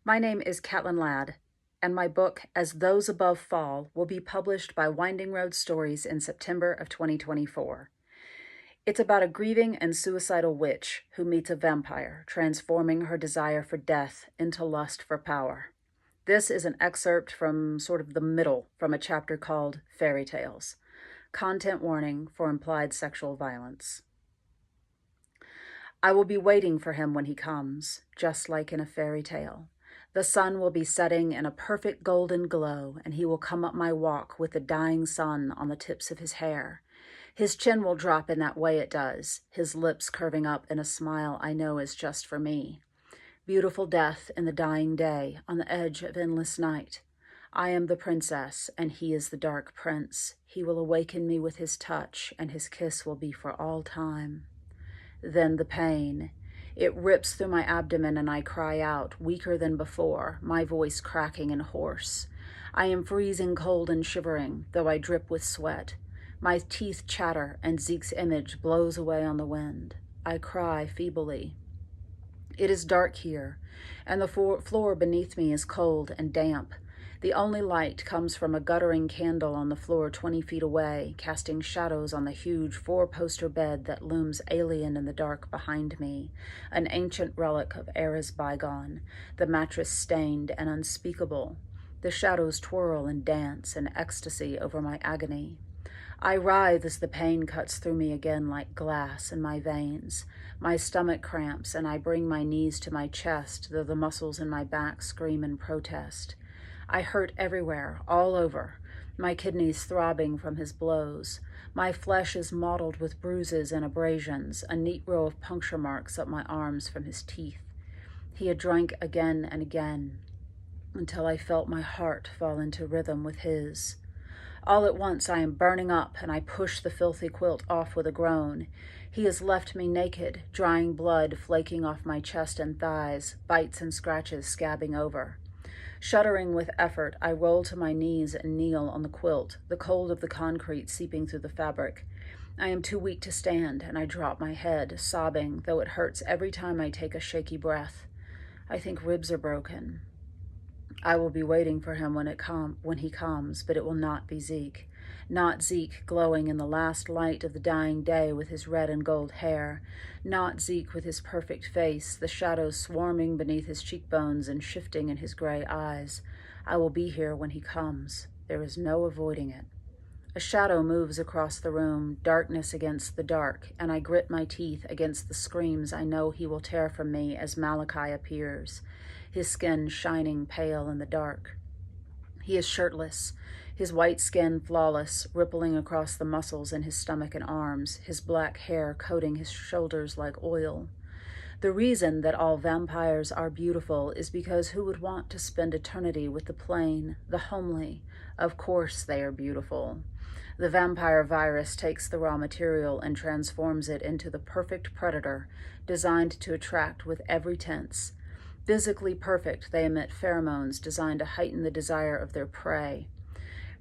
My name is Catlin Ladd, and my book, As Those Above Fall, will be published by Winding Road Stories in September of 2024. It's about a grieving and suicidal witch who meets a vampire, transforming her desire for death into lust for power. This is an excerpt from sort of the middle from a chapter called Fairy Tales. Content warning for implied sexual violence. I will be waiting for him when he comes, just like in a fairy tale. The sun will be setting in a perfect golden glow, and he will come up my walk with the dying sun on the tips of his hair. His chin will drop in that way it does, his lips curving up in a smile I know is just for me. Beautiful death in the dying day, on the edge of endless night. I am the princess, and he is the dark prince. He will awaken me with his touch, and his kiss will be for all time. Then the pain. It rips through my abdomen and I cry out, weaker than before, my voice cracking and hoarse. I am freezing cold and shivering, though I drip with sweat. My teeth chatter and Zeke's image blows away on the wind. I cry feebly. It is dark here, and the floor beneath me is cold and damp. The only light comes from a guttering candle on the floor 20 feet away, casting shadows on the huge 4-poster bed that looms alien in the dark behind me, an ancient relic of eras bygone, the mattress stained and unspeakable. The shadows twirl and dance in ecstasy over my agony. I writhe as the pain cuts through me again like glass in my veins. My stomach cramps and I bring my knees to my chest, though the muscles in my back scream in protest. I hurt everywhere, all over, my kidneys throbbing from his blows. My flesh is mottled with bruises and abrasions, a neat row of puncture marks up my arms from his teeth. He had drank again and again, until I felt my heart fall into rhythm with his. All at once I am burning up, and I push the filthy quilt off with a groan. He has left me naked, drying blood flaking off my chest and thighs, bites and scratches scabbing over. Shuddering with effort, I roll to my knees and kneel on the quilt, the cold of the concrete seeping through the fabric. I am too weak to stand, and I drop my head, sobbing, though it hurts every time I take a shaky breath. I think ribs are broken. I will be waiting for him when he comes, but it will not be Zeke. Not Zeke glowing in the last light of the dying day with his red and gold hair. Not Zeke with his perfect face, the shadows swarming beneath his cheekbones and shifting in his gray eyes. I will be here when he comes. There is no avoiding it. A shadow moves across the room, darkness against the dark, and I grit my teeth against the screams I know he will tear from me as Malachi appears, his skin shining pale in the dark. He is shirtless, his white skin flawless, rippling across the muscles in his stomach and arms, his black hair coating his shoulders like oil. The reason that all vampires are beautiful is because who would want to spend eternity with the plain, the homely? Of course they are beautiful. The vampire virus takes the raw material and transforms it into the perfect predator, designed to attract with every tense. Physically perfect, they emit pheromones designed to heighten the desire of their prey.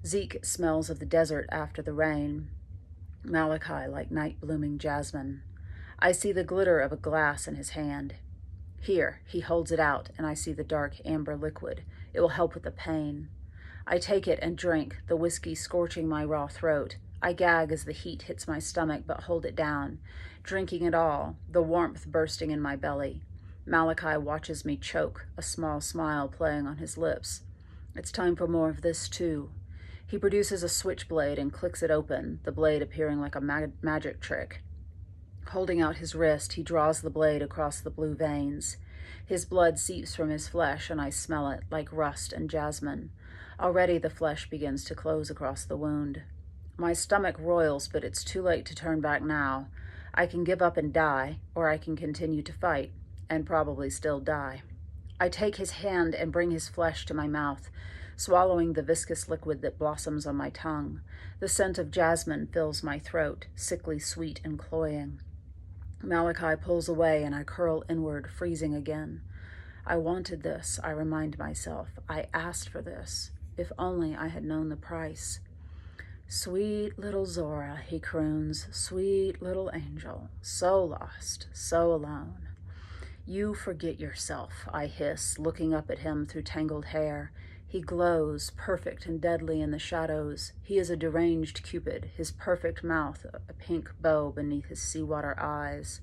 Zeke smells of the desert after the rain. Malachi like night-blooming jasmine. I see the glitter of a glass in his hand. Here, he holds it out, and I see the dark amber liquid. It will help with the pain. I take it and drink, the whiskey scorching my raw throat. I gag as the heat hits my stomach, but hold it down, drinking it all, the warmth bursting in my belly. Malachi watches me choke, a small smile playing on his lips. It's time for more of this, too. He produces a switchblade and clicks it open, the blade appearing like a magic trick. Holding out his wrist, he draws the blade across the blue veins. His blood seeps from his flesh, and I smell it, like rust and jasmine. Already the flesh begins to close across the wound. My stomach roils, but it's too late to turn back now. I can give up and die, or I can continue to fight, and probably still die. I take his hand and bring his flesh to my mouth, swallowing the viscous liquid that blossoms on my tongue. The scent of jasmine fills my throat, sickly sweet and cloying. Malachi pulls away, and I curl inward, freezing again. I wanted this, I remind myself. I asked for this. If only I had known the price. Sweet little Zora, he croons, sweet little angel, so lost, so alone. You forget yourself, I hiss, looking up at him through tangled hair. He glows, perfect and deadly in the shadows. He is a deranged Cupid, his perfect mouth a pink bow beneath his seawater eyes.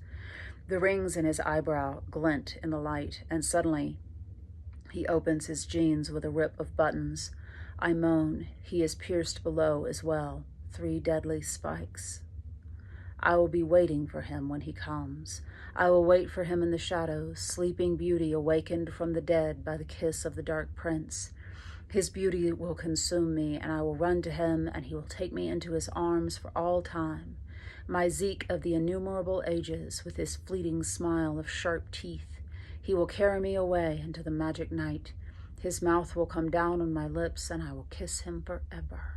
The rings in his eyebrow glint in the light, and suddenly he opens his jeans with a rip of buttons. I moan. He is pierced below as well. 3 deadly spikes. I will be waiting for him when he comes. I will wait for him in the shadows, sleeping beauty awakened from the dead by the kiss of the dark prince. His beauty will consume me, and I will run to him, and he will take me into his arms for all time. My Zeke of the innumerable ages, with his fleeting smile of sharp teeth. He will carry me away into the magic night. His mouth will come down on my lips, and I will kiss him forever.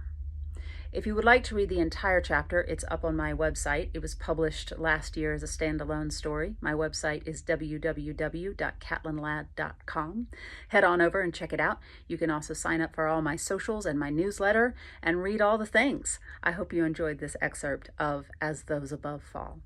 If you would like to read the entire chapter, it's up on my website. It was published last year as a standalone story. My website is www.catlinlad.com. Head on over and check it out. You can also sign up for all my socials and my newsletter and read all the things. I hope you enjoyed this excerpt of As Those Above Fall.